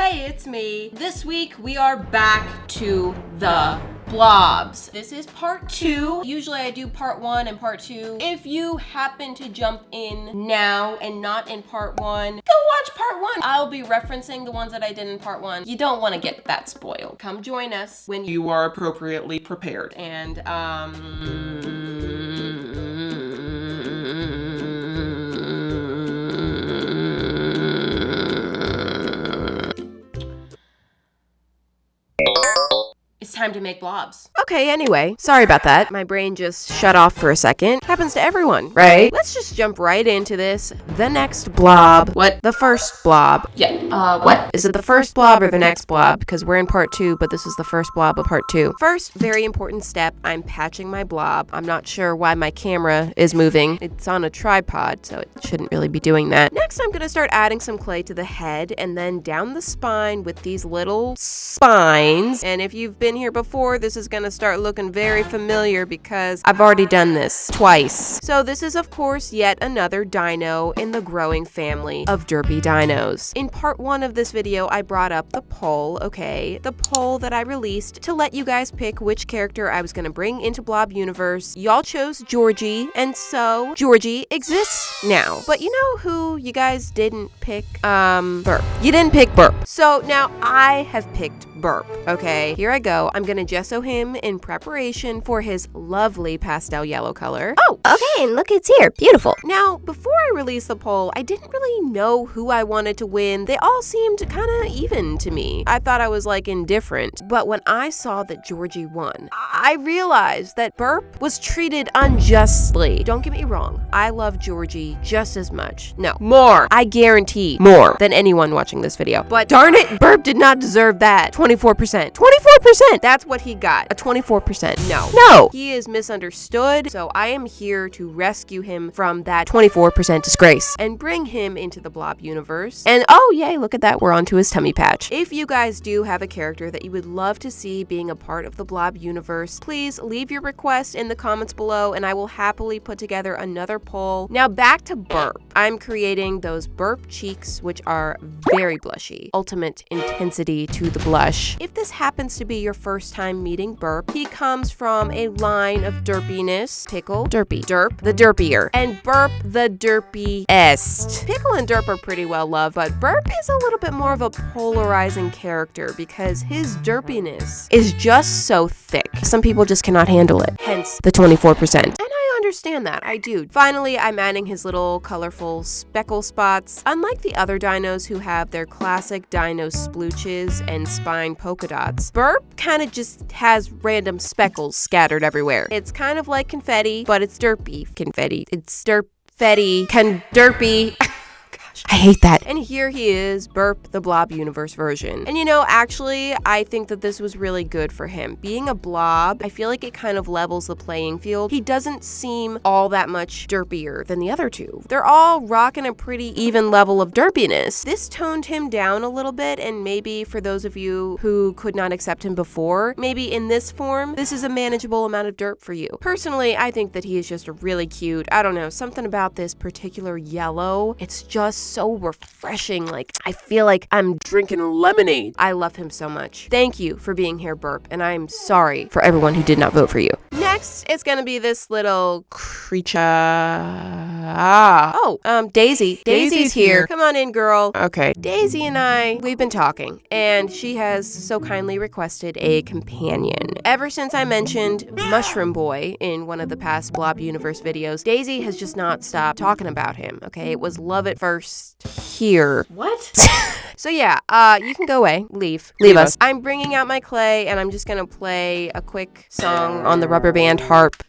Hey, it's me. This week we are back to the Blobs. This is part 2. Usually I do part 1 and part 2. If you happen to jump in now and not in part 1, go watch part 1. I'll be referencing the ones that I did in part 1. You don't want to get that spoiled. Come join us when you are appropriately prepared. And, it's time to make blobs. Okay, anyway, sorry about that. My brain just shut off for a second. Happens to everyone, right? Let's just jump right into this. The next blob. What? The first blob. Yeah, what? Is it the first blob or the next blob? Because we're in part 2, but this is the first blob of part 2. First, very important step, I'm patching my blob. I'm not sure why my camera is moving. It's on a tripod, so it shouldn't really be doing that. Next, I'm gonna start adding some clay to the head and then down the spine with these little spines. And if you've been here before, this is gonna start looking very familiar because I've already done this twice. So this is of course yet another dino in the growing family of derpy dinos. In part 1 of this video, I brought up the poll, okay? The poll that I released to let you guys pick which character I was gonna bring into Blob Universe. Y'all chose Georgie, and so Georgie exists now. But you know who you guys didn't pick? Burp. You didn't pick Burp. So now I have picked Burp, okay? Here I go. I'm gonna gesso him in preparation for his lovely pastel yellow color. Oh, okay, and look, it's here. Beautiful. Now, before I released the poll, I didn't really know who I wanted to win. They all seemed kind of even to me. I thought I was like indifferent. But when I saw that Georgie won, I realized that Burp was treated unjustly. Don't get me wrong. I love Georgie just as much. No, more. I guarantee more than anyone watching this video. But darn it, Burp did not deserve that. 24%. 24%! That's what he got. A 24%. No. He is misunderstood, so I am here to rescue him from that 24% disgrace and bring him into the Blob universe. And oh yay, look at that, we're onto his tummy patch. If you guys do have a character that you would love to see being a part of the Blob universe, please leave your request in the comments below and I will happily put together another poll. Now back to Burp. I'm creating those Burp cheeks, which are very blushy. Ultimate intensity to the blush. If this happens to be your first time meeting Burp, he comes from a line of derpiness. Pickle, derpy, Derp, the derpier, and Burp, the derpiest. Pickle and Derp are pretty well loved, but Burp is a little bit more of a polarizing character because his derpiness is just so thick. Some people just cannot handle it, hence the 24%. And I understand that, I do. Finally, I'm adding his little colorful speckle spots. Unlike the other dinos who have their classic dino splooches and spine polka dots, Burp kind of just has random speckles scattered everywhere. It's kind of like confetti, but it's derpy confetti. It's derpfetti, derpy. I hate that. And here he is, Burp, the Blob universe version. And you know, actually, I think that this was really good for him. Being a blob, I feel like it kind of levels the playing field. He doesn't seem all that much derpier than the other two. They're all rocking a pretty even level of derpiness. This toned him down a little bit, and maybe for those of you who could not accept him before, maybe in this form, this is a manageable amount of derp for you. Personally, I think that he is just really cute. I don't know, something about this particular yellow, it's just so refreshing. Like, I feel like I'm drinking lemonade. I love him so much. Thank you for being here, Burp, and I'm sorry for everyone who did not vote for you. Next, it's gonna be this little creature. Daisy. Daisy's here. Come on in, girl. Okay. Daisy and I, we've been talking, and she has so kindly requested a companion. Ever since I mentioned Mushroom Boy in one of the past Blob Universe videos, Daisy has just not stopped talking about him, okay? It was love at first here. What? So yeah, you can go away. Leave us. I'm bringing out my clay and I'm just gonna play a quick song on the rubber band harp.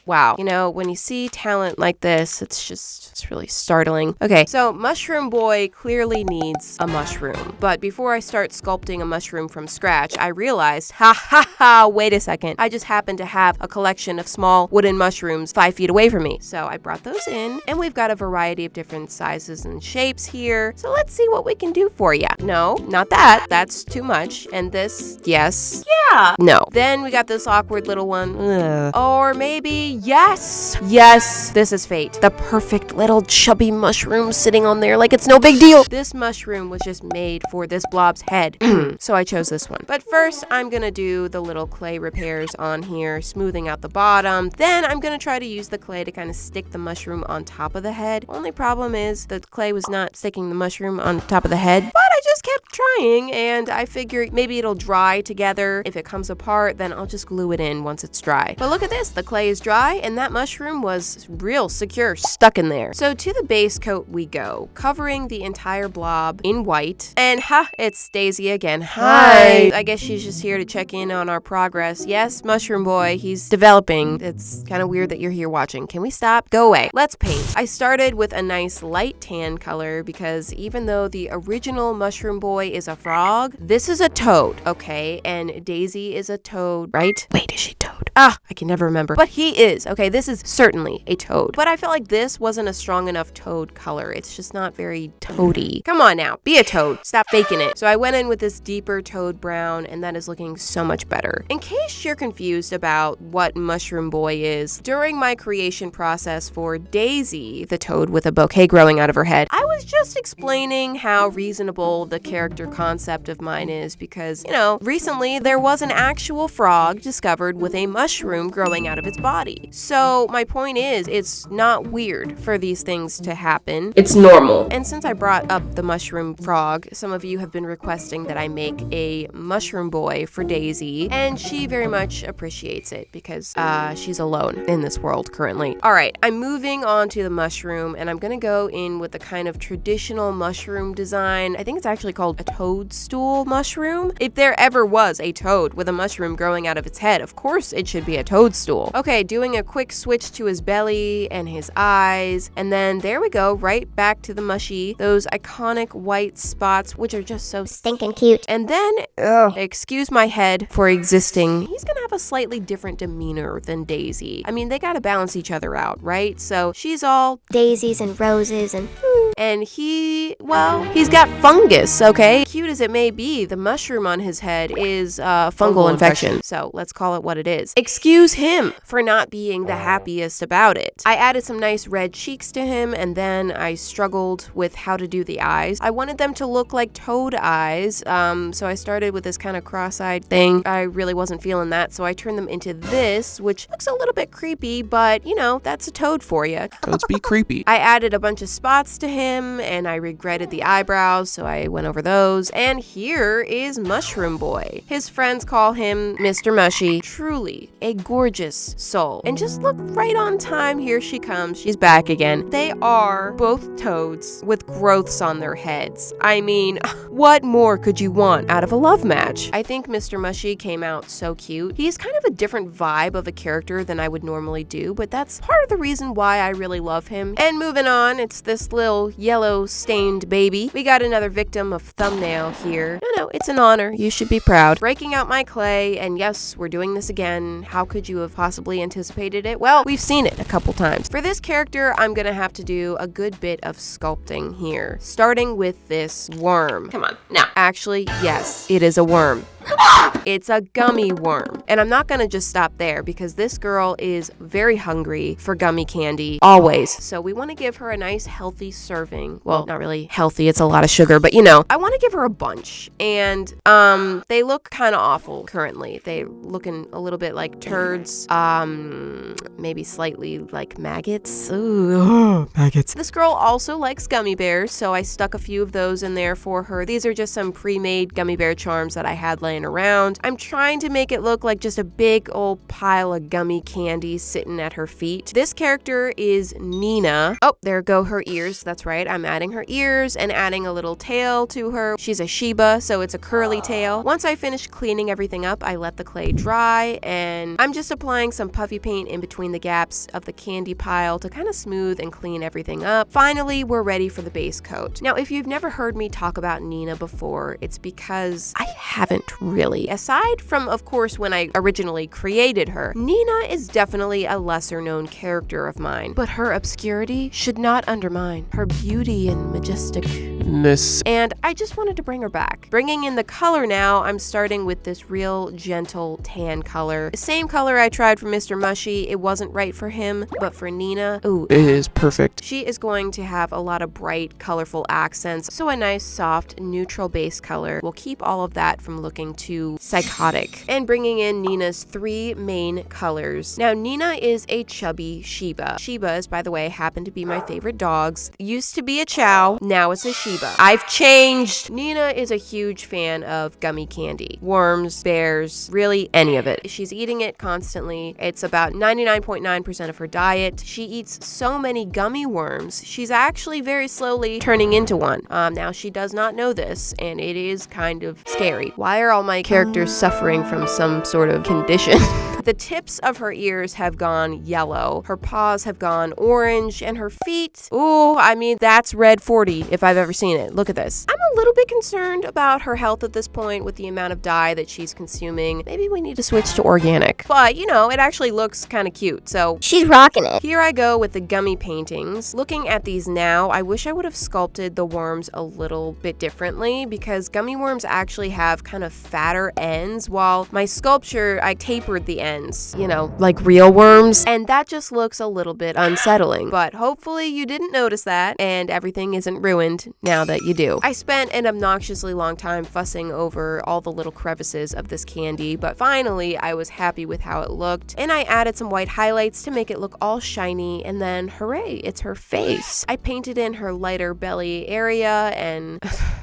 Wow. You know, when you see talent like this, it's really startling. Okay, so Mushroom Boy clearly needs a mushroom. But before I start sculpting a mushroom from scratch, I realized, wait a second. I just happen to have a collection of small wooden mushrooms 5 feet away from me. So I brought those in, and we've got a variety of different sizes and shapes here. So let's see what we can do for you. No, not that. That's too much. And this, yes. Yeah. No. Then we got this awkward little one. Ugh. Or maybe yes! Yes, this is fate. The perfect little chubby mushroom sitting on there like it's no big deal. This mushroom was just made for this blob's head. So I chose this one. But first, I'm gonna do the little clay repairs on here, smoothing out the bottom. Then I'm gonna try to use the clay to kind of stick the mushroom on top of the head. Only problem is the clay was not sticking the mushroom on top of the head, but I just kept trying, and I figured maybe it'll dry together. If it comes apart, then I'll just glue it in once it's dry. But look at this, the clay is dry, and that mushroom was real secure, stuck in there. So to the base coat we go, covering the entire blob in white. And it's Daisy again. Hi. I guess she's just here to check in on our progress. Yes, Mushroom Boy, he's developing. It's kind of weird that you're here watching. Can we stop? Go away. Let's paint. I started with a nice light tan color because even though the original Mushroom Boy is a frog, this is a toad, okay? And Daisy is a toad, right? Wait, is she toad? I can never remember. But he is, okay? This is certainly a toad. But I felt like this wasn't a strong enough toad color. It's just not very toady. Come on now, be a toad. Stop faking it. So I went in with this deeper toad brown, and that is looking so much better. In case you're confused about what Mushroom Boy is, during my creation process for Daisy, the toad with a bouquet growing out of her head, I was just explaining how reasonable the character concept of mine is because, recently there was an actual frog discovered with a mushroom growing out of its body. So my point is, it's not weird for these things to happen. It's normal. And since I brought up the mushroom frog, some of you have been requesting that I make a Mushroom Boy for Daisy, and she very much appreciates it because she's alone in this world currently. All right, I'm moving on to the mushroom, and I'm gonna go in with the kind of traditional mushroom design. I think it's actually called a toadstool mushroom. If there ever was a toad with a mushroom growing out of its head, of course it should be a toadstool. Okay, doing a quick switch to his belly and his eyes, and then there we go, right back to the mushy, those iconic white spots, which are just so Stinking cute. And then, excuse my head for existing, he's gonna have a slightly different demeanor than Daisy. I mean, they gotta balance each other out, right? So she's all Daisies and roses and he's got fungus, okay? Cute as it may be, the mushroom on his head is fungal infection. So let's call it what it is. Excuse him for not being the happiest about it. I added some nice red cheeks to him, and then I struggled with how to do the eyes. I wanted them to look like toad eyes, so I started with this kind of cross-eyed thing. I really wasn't feeling that, so I turned them into this, which looks a little bit creepy, but that's a toad for you. Toads be creepy. I added a bunch of spots to him, and I regretted the eyebrows, so I went over those. And here is Mushroom Boy. His friends call him Mr. Mushy. Truly a gorgeous soul. And just look right on time, here she comes. She's back again. They are both toads with growths on their heads. I mean, what more could you want out of a love match? I think Mr. Mushy came out so cute. He's kind of a different vibe of a character than I would normally do, but that's part of the reason why I really love him. And moving on, it's this little yellow stained baby. We got another victim of thumbnail here. No, it's an honor. You should be proud. Breaking out my clay, and yes, we're doing this again. How could you have possibly anticipated it? Well, we've seen it a couple times. For this character, I'm gonna have to do a good bit of sculpting here, starting with this worm. Come on, now. Actually, yes, it is a worm. It's a gummy worm. And I'm not gonna just stop there because this girl is very hungry for gummy candy, always. So we wanna give her a nice healthy serving. Well, not really healthy, it's a lot of sugar, but I wanna give her a bunch. And they look kinda awful currently. They looking a little bit like turds, maybe slightly like maggots. Ooh, maggots. This girl also likes gummy bears, so I stuck a few of those in there for her. These are just some pre-made gummy bear charms that I had laying around. I'm trying to make it look like just a big old pile of gummy candy sitting at her feet. This character is Nina. Oh, there go her ears. That's right. I'm adding her ears and adding a little tail to her. She's a Shiba, so it's a curly tail. Once I finish cleaning everything up, I let the clay dry, and I'm just applying some puffy paint in between the gaps of the candy pile to kind of smooth and clean everything up. Finally, we're ready for the base coat. Now, if you've never heard me talk about Nina before, it's because I haven't really. Aside from, of course, when I originally created her, Nina is definitely a lesser known character of mine, but her obscurity should not undermine her beauty and majestic cuteness. And I just wanted to bring her back. Bringing in the color now, I'm starting with this real gentle tan color. The same color I tried for Mr. Mushy. It wasn't right for him, but for Nina, ooh, It is perfect. she is going to have a lot of bright, colorful accents. So a nice, soft, neutral base color will keep all of that from looking too psychotic. And bringing in Nina's 3 main colors. Now, Nina is a chubby Shiba. Shibas, by the way, happen to be my favorite dogs. Used to be a Chow, now it's a Shiba. I've changed! Nina is a huge fan of gummy candy. Worms, bears, really any of it. She's eating it constantly. It's about 99.9% of her diet. She eats so many gummy worms, she's actually very slowly turning into one. Now, she does not know this, and it is kind of scary. Why are all my characters suffering from some sort of condition? The tips of her ears have gone yellow, her paws have gone orange, and her feet, ooh, I mean, that's red 40 if I've ever seen it. Look at this. I'm a little bit concerned about her health at this point with the amount of dye that she's consuming. Maybe we need to switch to organic. But, you know, it actually looks kind of cute, so She's rocking it. here I go with the gummy paintings. Looking at these now, I wish I would have sculpted the worms a little bit differently because gummy worms actually have kind of fatter ends, while my sculpture, I tapered the ends, you know, like real worms, and that just looks a little bit unsettling. But hopefully you didn't notice that and everything isn't ruined now that you do. I spent an obnoxiously long time fussing over all the little crevices of this candy, but finally I was happy with how it looked, and I added some white highlights to make it look all shiny, and then hooray, it's her face. I painted in her lighter belly area, and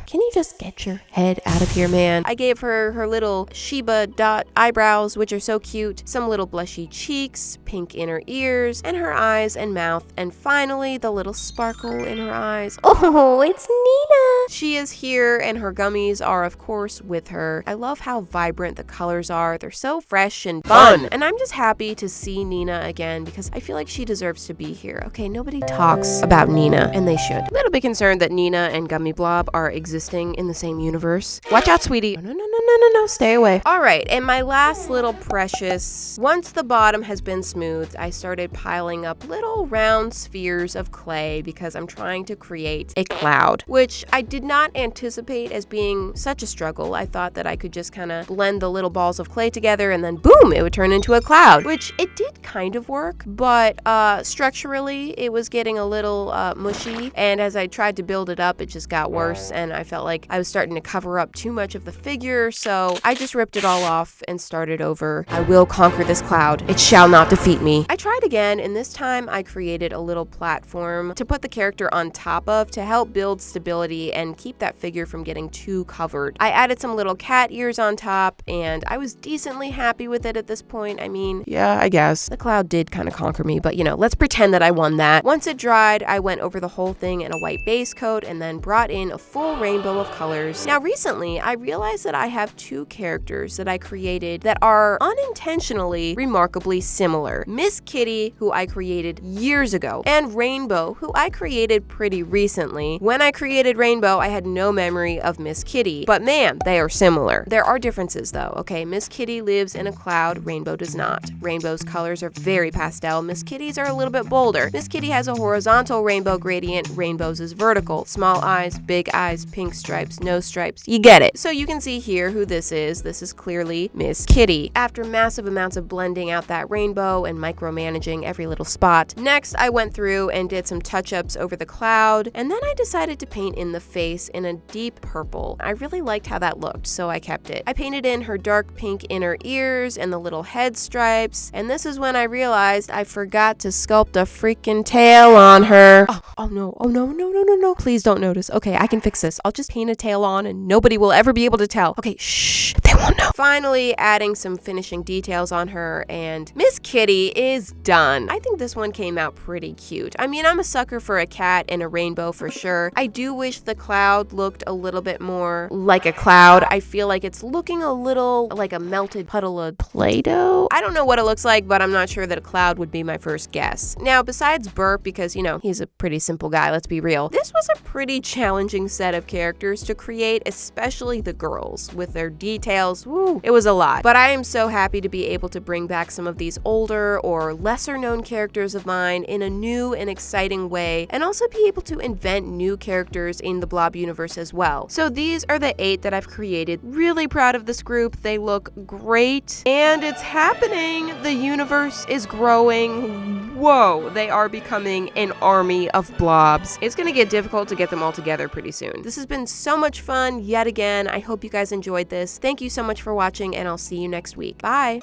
can you just get your head out of here, man? I gave her her little Shiba dot eyebrows, which are so cute, some little blushy cheeks, pink inner ears, and her eyes and mouth, and finally the little sparkle in her eyes. Oh, it's Nina. She is here, and her gummies are, of course, with her. I love how vibrant the colors are. They're so fresh and fun. And I'm just happy to see Nina again because I feel like she deserves to be here. Okay, nobody talks about Nina, and they should. A little bit concerned that Nina and Gummy Blob are existing in the same universe. Watch out, sweetie. No, stay away. All right, and my last little precious. Once the bottom has been smoothed, I started piling up little round spheres of clay because I'm trying to create a cloud, which I did not anticipate as being such a struggle. I thought that I could just kind of blend the little balls of clay together and then boom, it would turn into a cloud, which it did kind of work, but structurally it was getting a little mushy, and as I tried to build it up, it just got worse, and I felt like I was starting to cover up too much of the figure, so I just ripped it all off and started over. I will conquer this cloud. It shall not defeat me. I tried again, and this time I created a little platform to put the character on top of to help build stability and keep that figure from getting too covered. I added some little cat ears on top, and I was decently happy with it at this point. I mean, yeah, I guess. The cloud did kind of conquer me, but you know, let's pretend that I won that. Once it dried, I went over the whole thing in a white base coat and then brought in a full rainbow of colors. Now, recently, I realized that I have 2 characters that I created that are unintentionally remarkably similar. Miss Kitty, who I created years ago, and Rainbow, who I created pretty recently. When I created Rainbow, I had no memory of Miss Kitty, but man, they are similar. There are differences though, okay? Miss Kitty lives in a cloud, Rainbow does not. Rainbow's colors are very pastel, Miss Kitty's are a little bit bolder. Miss Kitty has a horizontal rainbow gradient, Rainbow's is vertical. Small eyes, big eyes, pink stripes, no stripes, you get it. So you can see here who this is. This is clearly Miss Kitty. After massive amounts of blending out that rainbow and micromanaging every little spot, next I went through and did some touch-ups over the cloud, and then I decided to paint in the face in a deep purple. I really liked how that looked, so I kept it. I painted in her dark pink inner ears and the little head stripes, and this is when I realized I forgot to sculpt a freaking tail on her. Oh no, please don't notice. Okay, I can fix this. I'll just paint a tail on and nobody will ever be able to tell. Okay, shh, they won't know. Finally, adding some finishing details on her, and Miss Kitty is done. I think this one came out pretty cute. I mean, I'm a sucker for a cat and a rainbow for sure. I do wish the cloud looked a little bit more like a cloud. I feel like it's looking a little like a melted puddle of Play-Doh. I don't know what it looks like, but I'm not sure that a cloud would be my first guess. Now, besides Burp, because, you know, he's a pretty simple guy, let's be real, this was a pretty challenging set of characters to create, especially the girls, with their details else. Woo, it was a lot. But I am so happy to be able to bring back some of these older or lesser known characters of mine in a new and exciting way, and also be able to invent new characters in the Blob universe as well. So these are the 8 that I've created. Really proud of this group. They look great. And it's happening. The universe is growing. Whoa, they are becoming an army of blobs. It's gonna get difficult to get them all together pretty soon. This has been so much fun yet again. I hope you guys enjoyed this. Thank you so much for watching, and I'll see you next week. Bye.